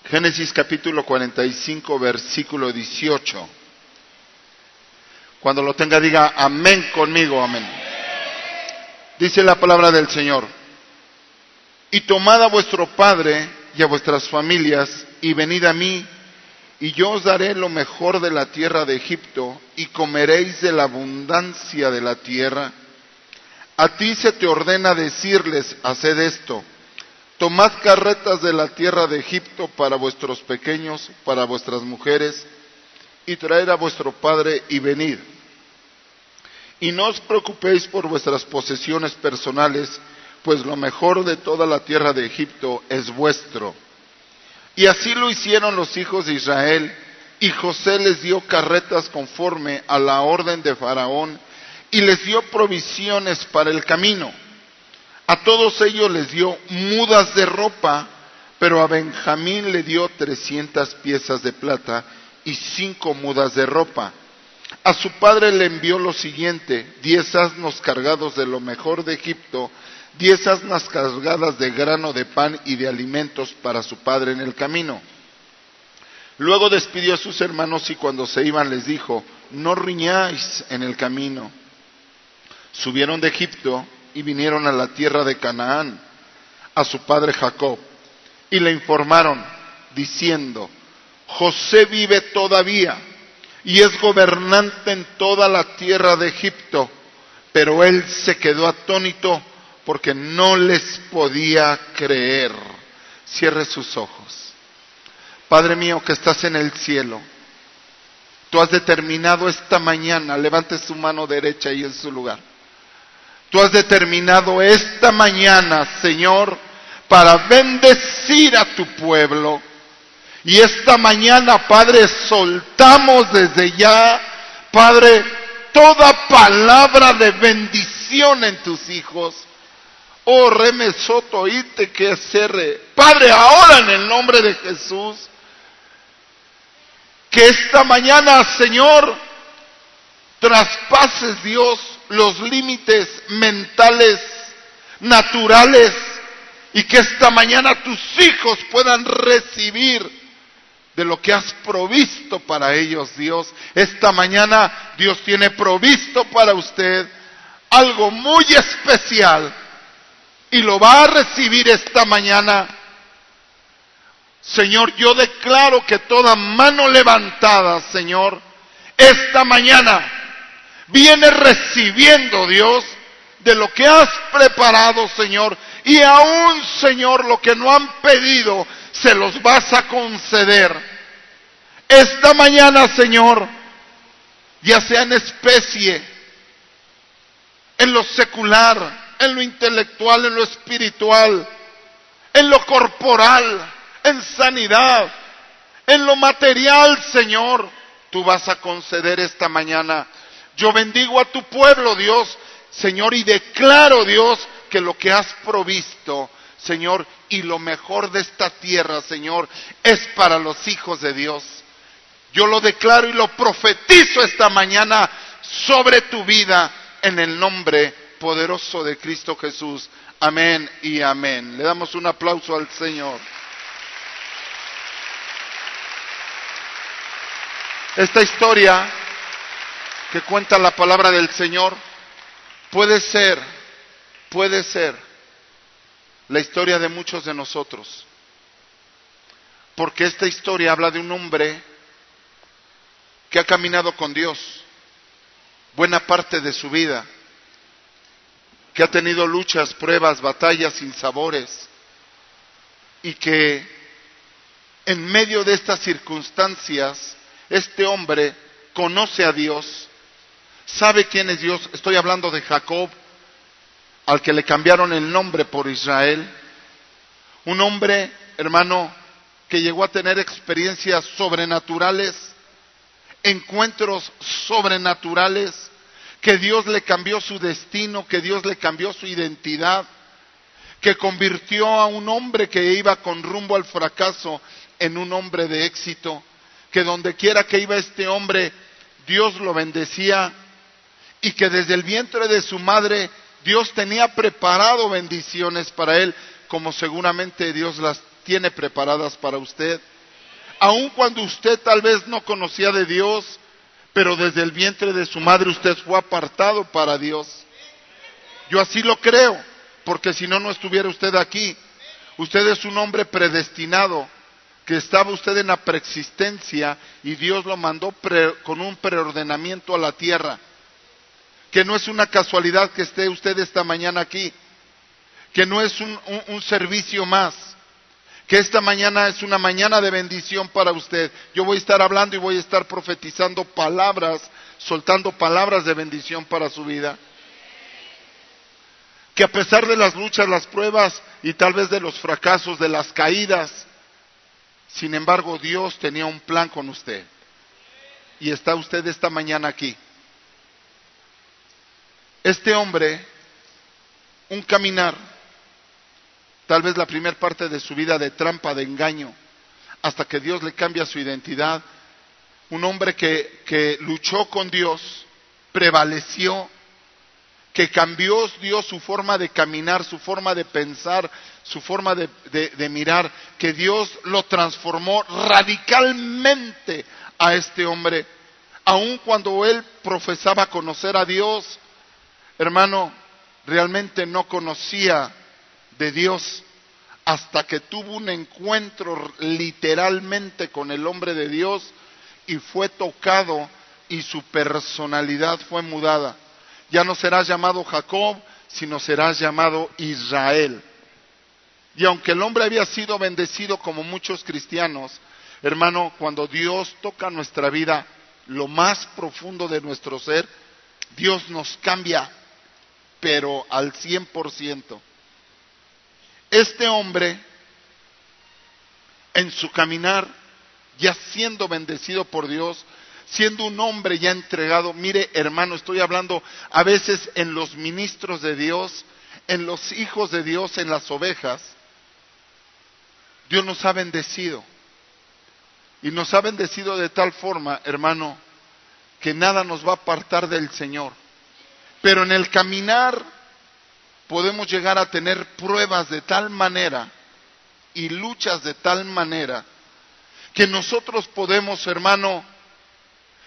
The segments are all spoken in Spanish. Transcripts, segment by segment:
Génesis capítulo 45, versículo 18. Cuando lo tenga, diga amén conmigo, amén. Dice la palabra del Señor: y tomad a vuestro padre y a vuestras familias, y venid a mí, y yo os daré lo mejor de la tierra de Egipto, y comeréis de la abundancia de la tierra. A ti se te ordena decirles: haced esto. Tomad carretas de la tierra de Egipto para vuestros pequeños, para vuestras mujeres, y traed a vuestro padre y venid. Y no os preocupéis por vuestras posesiones personales, pues lo mejor de toda la tierra de Egipto es vuestro. Y así lo hicieron los hijos de Israel, y José les dio carretas conforme a la orden de Faraón, y les dio provisiones para el camino. A todos ellos les dio mudas de ropa, pero a Benjamín le dio 300 piezas de plata y 5 mudas de ropa. A su padre le envió lo siguiente: 10 asnos cargados de lo mejor de Egipto, 10 asnas cargadas de grano de pan y de alimentos para su padre en el camino. Luego despidió a sus hermanos y cuando se iban les dijo: no riñáis en el camino. Subieron de Egipto y vinieron a la tierra de Canaán, a su padre Jacob, y le informaron, diciendo: José vive todavía, y es gobernante en toda la tierra de Egipto. Pero él se quedó atónito, porque no les podía creer. Cierre sus ojos. Padre mío que estás en el cielo, tú has determinado esta mañana, levante su mano derecha ahí en su lugar. Tú has determinado esta mañana, Señor, para bendecir a tu pueblo. Y esta mañana, Padre, soltamos desde ya, Padre, toda palabra de bendición en tus hijos. Oh, remesoto, ite que cerre. Padre, ahora en el nombre de Jesús, que esta mañana, Señor, traspases, Dios, los límites mentales, naturales, y que esta mañana tus hijos puedan recibir de lo que has provisto para ellos, Dios. Esta mañana Dios tiene provisto para usted algo muy especial y lo va a recibir esta mañana. Señor, yo declaro que toda mano levantada, Señor, esta mañana viene recibiendo, Dios, de lo que has preparado, Señor. Y aún, Señor, lo que no han pedido, se los vas a conceder. Esta mañana, Señor, ya sea en especie, en lo secular, en lo intelectual, en lo espiritual, en lo corporal, en sanidad, en lo material, Señor, tú vas a conceder esta mañana. Yo bendigo a tu pueblo, Dios, Señor, y declaro, Dios, que lo que has provisto, Señor, y lo mejor de esta tierra, Señor, es para los hijos de Dios. Yo lo declaro y lo profetizo esta mañana sobre tu vida, en el nombre poderoso de Cristo Jesús. Amén y amén. Le damos un aplauso al Señor. Esta historia que cuenta la palabra del Señor puede ser la historia de muchos de nosotros, porque esta historia habla de un hombre que ha caminado con Dios buena parte de su vida, que ha tenido luchas, pruebas, batallas, sinsabores, y que en medio de estas circunstancias este hombre conoce a Dios, sabe quién es Dios. Estoy hablando de Jacob, al que le cambiaron el nombre por Israel. Un hombre, hermano, que llegó a tener experiencias sobrenaturales, encuentros sobrenaturales, que Dios le cambió su destino, que Dios le cambió su identidad, que convirtió a un hombre que iba con rumbo al fracaso en un hombre de éxito, que donde quiera que iba este hombre, Dios lo bendecía, y que desde el vientre de su madre Dios tenía preparado bendiciones para él, como seguramente Dios las tiene preparadas para usted. Aun cuando usted tal vez no conocía de Dios, pero desde el vientre de su madre usted fue apartado para Dios. Yo así lo creo, porque si no, no estuviera usted aquí. Usted es un hombre predestinado, que estaba usted en la preexistencia y Dios lo mandó con un preordenamiento a la tierra. Que no es una casualidad que esté usted esta mañana aquí, que no es un servicio más, que esta mañana es una mañana de bendición para usted. Yo voy a estar hablando y voy a estar profetizando palabras, soltando palabras de bendición para su vida. Que a pesar de las luchas, las pruebas y tal vez de los fracasos, de las caídas, sin embargo Dios tenía un plan con usted. Y está usted esta mañana aquí. Este hombre, un caminar, tal vez la primera parte de su vida de trampa, de engaño, hasta que Dios le cambia su identidad. Un hombre que luchó con Dios, prevaleció, que cambió Dios su forma de caminar, su forma de pensar, su forma de mirar, que Dios lo transformó radicalmente a este hombre. Aun cuando él profesaba conocer a Dios, hermano, realmente no conocía de Dios hasta que tuvo un encuentro literalmente con el hombre de Dios y fue tocado y su personalidad fue mudada. Ya no serás llamado Jacob, sino serás llamado Israel. Y aunque el hombre había sido bendecido como muchos cristianos, hermano, cuando Dios toca nuestra vida, lo más profundo de nuestro ser, Dios nos cambia, pero al 100%. Este hombre, en su caminar, ya siendo bendecido por Dios, siendo un hombre ya entregado, mire hermano, estoy hablando a veces en los ministros de Dios, en los hijos de Dios, en las ovejas. Dios nos ha bendecido. Y nos ha bendecido de tal forma, hermano, que nada nos va a apartar del Señor. Pero en el caminar podemos llegar a tener pruebas de tal manera y luchas de tal manera que nosotros podemos, hermano,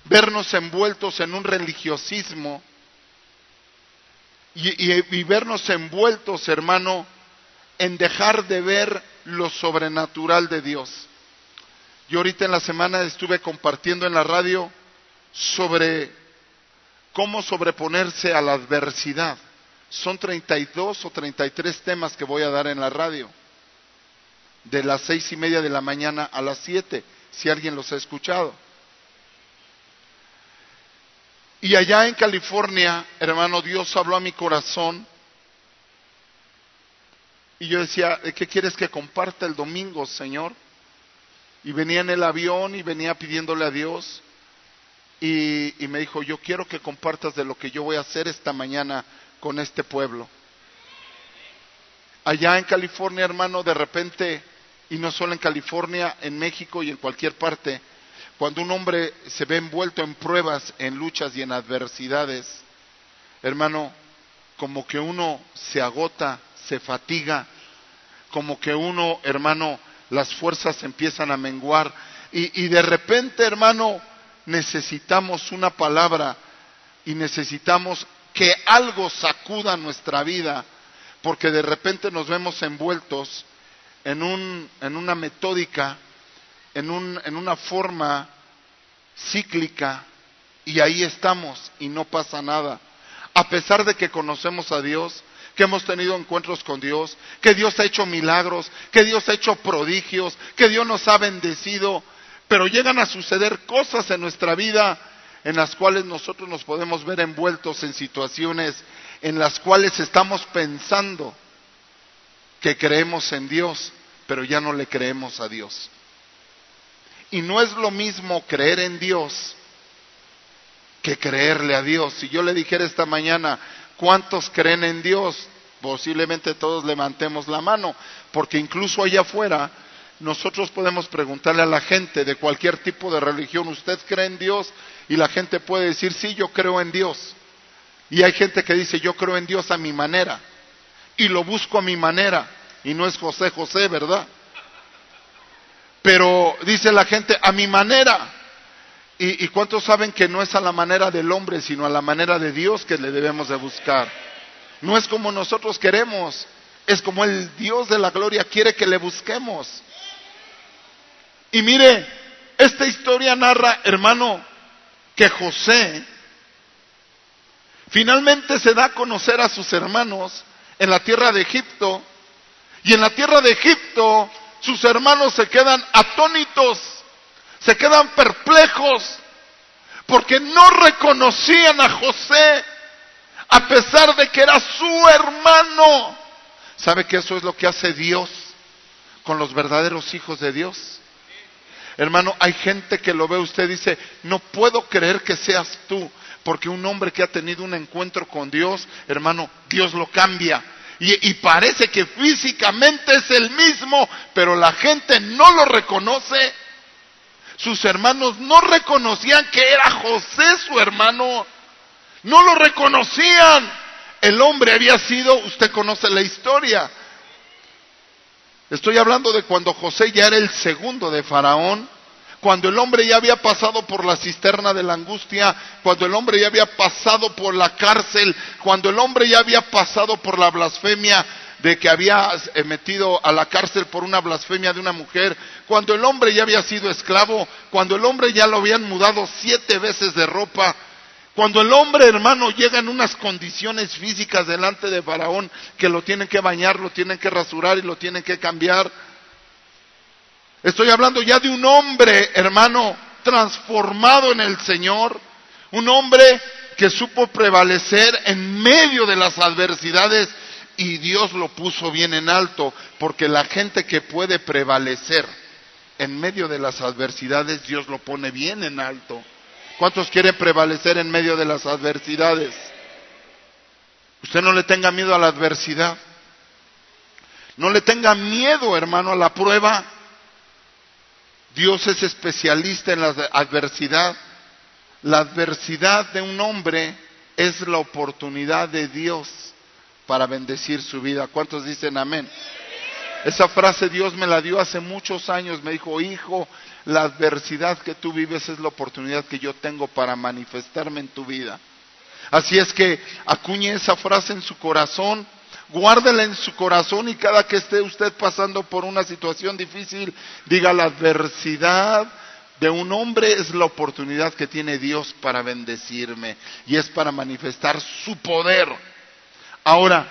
vernos envueltos en un religiosismo y vernos envueltos, hermano, en dejar de ver lo sobrenatural de Dios. Yo ahorita en la semana estuve compartiendo en la radio sobre cómo sobreponerse a la adversidad. Son 32 o 33 temas que voy a dar en la radio, de las 6:30 de la mañana a las 7, si alguien los ha escuchado. Y allá en California, hermano, Dios habló a mi corazón. Y yo decía, ¿qué quieres que comparta el domingo, Señor? Y venía en el avión y venía pidiéndole a Dios. Y me dijo, yo quiero que compartas de lo que yo voy a hacer esta mañana con este pueblo. Allá en California, hermano, de repente, y no solo en California, en México y en cualquier parte, cuando un hombre se ve envuelto en pruebas, en luchas y en adversidades, hermano, como que uno se agota, se fatiga, como que uno, hermano, las fuerzas empiezan a menguar y de repente, hermano, necesitamos una palabra y necesitamos que algo sacuda nuestra vida, porque de repente nos vemos envueltos en una metódica, en una forma cíclica, y ahí estamos y no pasa nada. A pesar de que conocemos a Dios, que hemos tenido encuentros con Dios, que Dios ha hecho milagros, que Dios ha hecho prodigios, que Dios nos ha bendecido, pero llegan a suceder cosas en nuestra vida en las cuales nosotros nos podemos ver envueltos en situaciones en las cuales estamos pensando que creemos en Dios, pero ya no le creemos a Dios. Y no es lo mismo creer en Dios que creerle a Dios. Si yo le dijera esta mañana, ¿cuántos creen en Dios? Posiblemente todos levantemos la mano, porque incluso allá afuera nosotros podemos preguntarle a la gente de cualquier tipo de religión, ¿usted cree en Dios? Y la gente puede decir, sí, yo creo en Dios. Y hay gente que dice, yo creo en Dios a mi manera, y lo busco a mi manera, y no es José José, ¿verdad? Pero dice la gente, a mi manera. ¿Y cuántos saben que no es a la manera del hombre, sino a la manera de Dios que le debemos de buscar? No es como nosotros queremos, es como el Dios de la gloria quiere que le busquemos. Y mire, esta historia narra, hermano, que José finalmente se da a conocer a sus hermanos en la tierra de Egipto. Y en la tierra de Egipto sus hermanos se quedan atónitos, se quedan perplejos, porque no reconocían a José, a pesar de que era su hermano. ¿Sabe que eso es lo que hace Dios con los verdaderos hijos de Dios? Hermano, hay gente que lo ve usted y dice, no puedo creer que seas tú, porque un hombre que ha tenido un encuentro con Dios, hermano, Dios lo cambia. Y parece que físicamente es el mismo, pero la gente no lo reconoce. Sus hermanos no reconocían que era José su hermano. No lo reconocían. El hombre había sido, usted conoce la historia. Estoy hablando de cuando José ya era el segundo de Faraón, cuando el hombre ya había pasado por la cisterna de la angustia, cuando el hombre ya había pasado por la cárcel, cuando el hombre ya había pasado por la blasfemia de que había metido a la cárcel por una blasfemia de una mujer, cuando el hombre ya había sido esclavo, cuando el hombre ya lo habían mudado 7 veces de ropa, cuando el hombre, hermano, llega en unas condiciones físicas delante de Faraón que lo tienen que bañar, lo tienen que rasurar y lo tienen que cambiar. Estoy hablando ya de un hombre, hermano, transformado en el Señor, un hombre que supo prevalecer en medio de las adversidades y Dios lo puso bien en alto, porque la gente que puede prevalecer en medio de las adversidades, Dios lo pone bien en alto. ¿Cuántos quieren prevalecer en medio de las adversidades? Usted no le tenga miedo a la adversidad. No le tenga miedo, hermano, a la prueba. Dios es especialista en la adversidad. La adversidad de un hombre es la oportunidad de Dios para bendecir su vida. ¿Cuántos dicen amén? Esa frase Dios me la dio hace muchos años. Me dijo, hijo, la adversidad que tú vives es la oportunidad que yo tengo para manifestarme en tu vida. Así es que acuñe esa frase en su corazón, guárdela en su corazón y cada que esté usted pasando por una situación difícil, diga, la adversidad de un hombre es la oportunidad que tiene Dios para bendecirme y es para manifestar su poder. Ahora,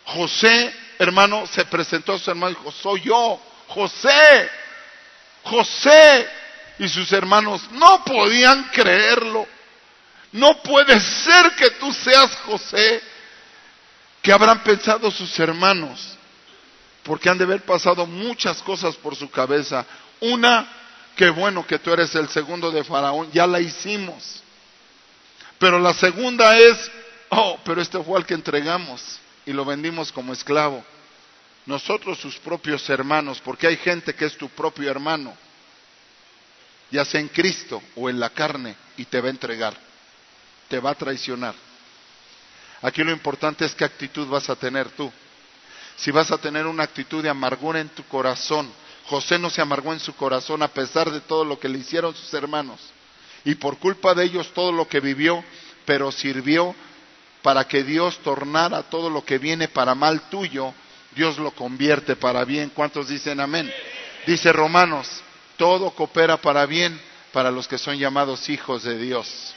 José, hermano, se presentó a su hermano y dijo, soy yo, José. José. Y sus hermanos no podían creerlo. No puede ser que tú seas José. ¿Qué habrán pensado sus hermanos? Porque han de haber pasado muchas cosas por su cabeza. Una, qué bueno que tú eres el segundo de Faraón, ya la hicimos. Pero la segunda es, pero este fue al que entregamos y lo vendimos como esclavo. Nosotros sus propios hermanos, porque hay gente que es tu propio hermano, ya sea en Cristo o en la carne, y te va a entregar, te va a traicionar. Aquí lo importante es qué actitud vas a tener tú. Si vas a tener una actitud de amargura en tu corazón, José no se amargó en su corazón a pesar de todo lo que le hicieron sus hermanos, y por culpa de ellos todo lo que vivió, pero sirvió para que Dios tornara todo lo que viene para mal tuyo, Dios lo convierte para bien. ¿Cuántos dicen amén? Dice Romanos, todo coopera para bien para los que son llamados hijos de Dios.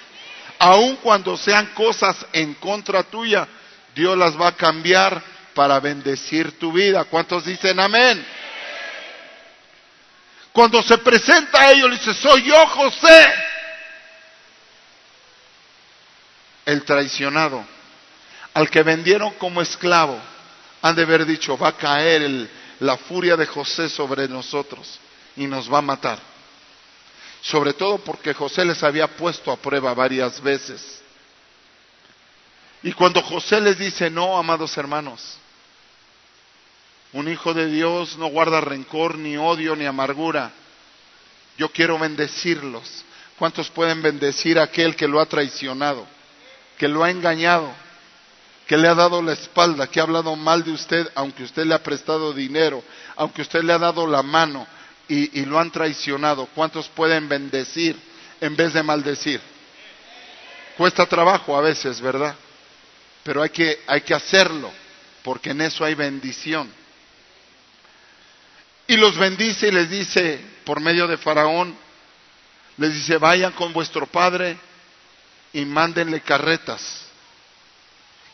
Aun cuando sean cosas en contra tuya, Dios las va a cambiar para bendecir tu vida. ¿Cuántos dicen amén? Cuando se presenta a ellos, le dice, soy yo, José, el traicionado, al que vendieron como esclavo. Han de haber dicho, va a caer la furia de José sobre nosotros y nos va a matar. Sobre todo porque José les había puesto a prueba varias veces. Y cuando José les dice, no, amados hermanos, un hijo de Dios no guarda rencor, ni odio, ni amargura. Yo quiero bendecirlos. ¿Cuántos pueden bendecir a aquel que lo ha traicionado, que lo ha engañado, que le ha dado la espalda, que ha hablado mal de usted, aunque usted le ha prestado dinero, aunque usted le ha dado la mano? y lo han traicionado. ¿Cuántos pueden bendecir en vez de maldecir? Cuesta trabajo a veces, ¿verdad? Pero hay que hacerlo, porque en eso hay bendición. Y los bendice y les dice, por medio de Faraón, les dice, vayan con vuestro padre y mándenle carretas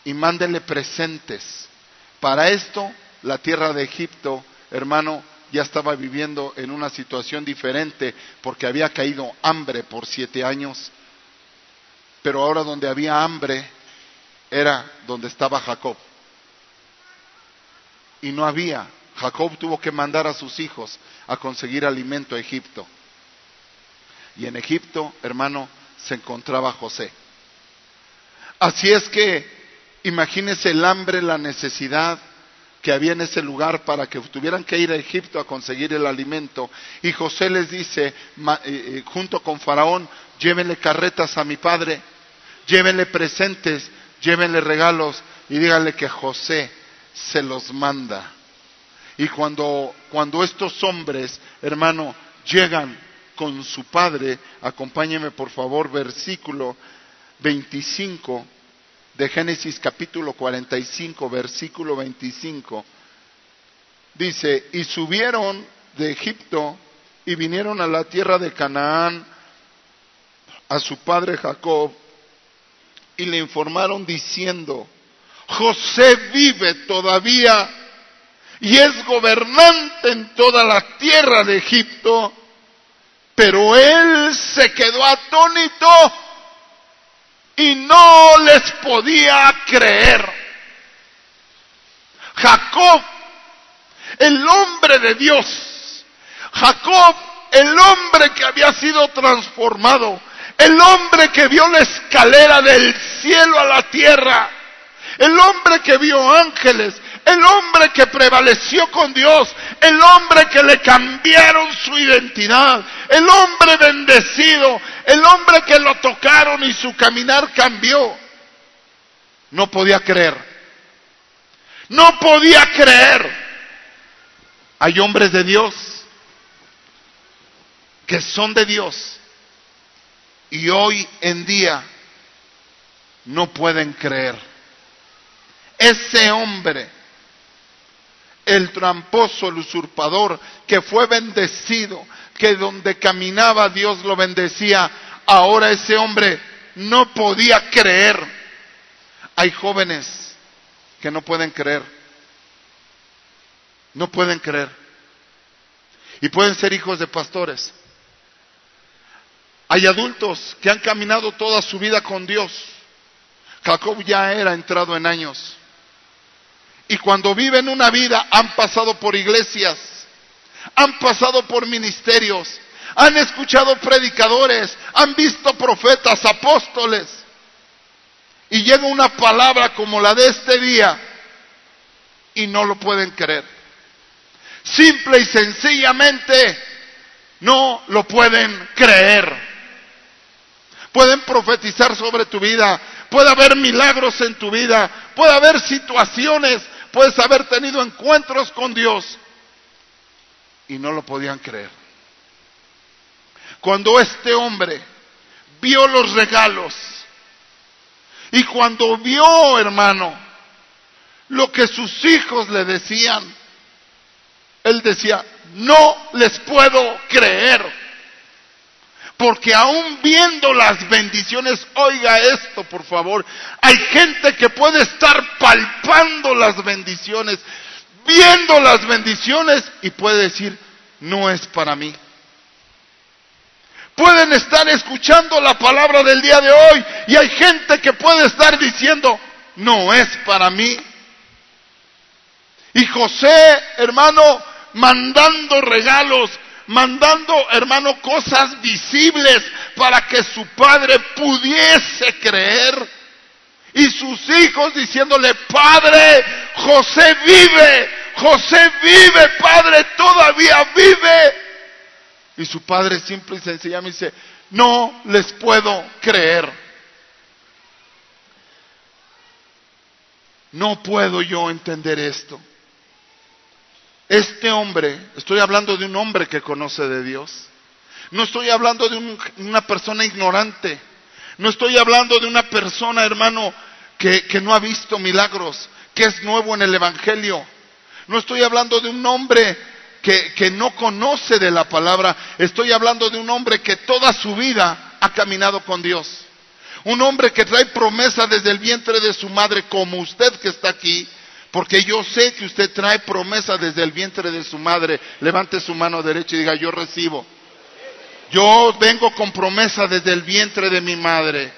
y mándenle presentes. Para esto, la tierra de Egipto, hermano, ya estaba viviendo en una situación diferente, porque había caído hambre por 7 años. Pero ahora donde había hambre era donde estaba Jacob. Y no había. Jacob tuvo que mandar a sus hijos a conseguir alimento a Egipto. Y en Egipto, hermano, se encontraba José. Así es que imagínese el hambre, la necesidad que había en ese lugar para que tuvieran que ir a Egipto a conseguir el alimento. Y José les dice, junto con Faraón, llévenle carretas a mi padre, llévenle presentes, llévenle regalos y díganle que José se los manda. Y cuando estos hombres, hermano, llegan con su padre, acompáñeme por favor, versículo 25 de Génesis capítulo 45, versículo 25. Dice, y subieron de Egipto y vinieron a la tierra de Canaán a su padre Jacob y le informaron diciendo, José vive todavía y es gobernante en toda la tierra de Egipto. Pero él se quedó atónito y no les podía creer. Jacob, el hombre de Dios, Jacob, el hombre que había sido transformado, el hombre que vio la escalera del cielo a la tierra, el hombre que vio ángeles, el hombre que prevaleció con Dios, el hombre que le cambiaron su identidad, el hombre bendecido, el hombre que lo tocaron y su caminar cambió. No podía creer. No podía creer. Hay hombres de Dios que son de Dios y hoy en día no pueden creer. Ese hombre, el tramposo, el usurpador, que fue bendecido, que donde caminaba Dios lo bendecía, ahora ese hombre no podía creer. Hay jóvenes que no pueden creer. No pueden creer. Y pueden ser hijos de pastores. Hay adultos que han caminado toda su vida con Dios. Jacob ya era entrado en años. Y cuando viven una vida han pasado por iglesias, han pasado por ministerios, han escuchado predicadores, han visto profetas, apóstoles. Y llega una palabra como la de este día y no lo pueden creer. Simple y sencillamente no lo pueden creer. Pueden profetizar sobre tu vida, puede haber milagros en tu vida, puede haber situaciones, puedes haber tenido encuentros con Dios y no lo podían creer. Cuando este hombre vio los regalos y cuando vio, hermano, lo que sus hijos le decían, él decía, no les puedo creer. Porque aún viendo las bendiciones, oiga esto por favor, hay gente que puede estar palpando las bendiciones, viendo las bendiciones y puede decir, no es para mí. Pueden estar escuchando la palabra del día de hoy y hay gente que puede estar diciendo, no es para mí. Y José, hermano, mandando regalos, mandando, hermano, cosas visibles para que su padre pudiese creer. Y sus hijos diciéndole, Padre, José vive, Padre, todavía vive. Y su padre simple y sencillamente dice, no les puedo creer. No puedo yo entender esto. Este hombre, estoy hablando de un hombre que conoce de Dios. No estoy hablando de una persona ignorante. No estoy hablando de una persona, hermano, que no ha visto milagros, que es nuevo en el Evangelio. No estoy hablando de un hombre que no conoce de la palabra. Estoy hablando de un hombre que toda su vida ha caminado con Dios. Un hombre que trae promesa desde el vientre de su madre, como usted que está aquí. Porque yo sé que usted trae promesa desde el vientre de su madre. Levante su mano derecha y diga: yo recibo. Yo vengo con promesa desde el vientre de mi madre.